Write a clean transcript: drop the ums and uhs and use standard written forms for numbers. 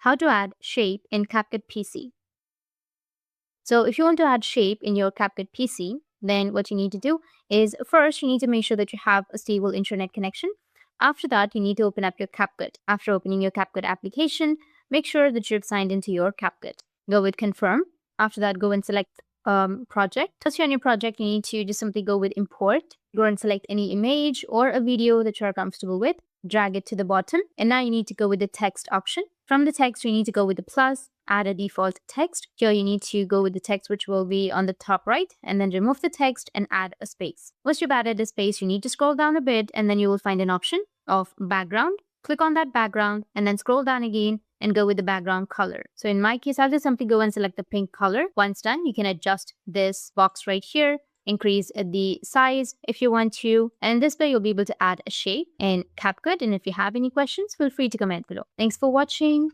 how to add shape in CapCut PC. So if you want to add shape in your CapCut PC, then what you need to do is first you need to make sure that you have a stable internet connection. After that, you need to open up your CapCut. After opening your CapCut application, make sure that you've signed into your CapCut. Go with confirm. After that, go and select project. Once you're on your project, you need to just simply go with import. Go and select any image or a video that you're comfortable with. Drag it to the bottom. And now you need to go with the text option. From the text, you need to go with the plus, add a default text. Here you need to go with the text which will be on the top right, and then remove the text and add a space. Once you've added a space, you need to scroll down a bit, and then you will find an option of background. Click on that background and then scroll down again and go with the background color. So in my case, I'll just simply go and select the pink color. Once done, you can adjust this box right here, increase the size if you want to. And this way, you'll be able to add a shape in CapCut. And if you have any questions, feel free to comment below. Thanks for watching.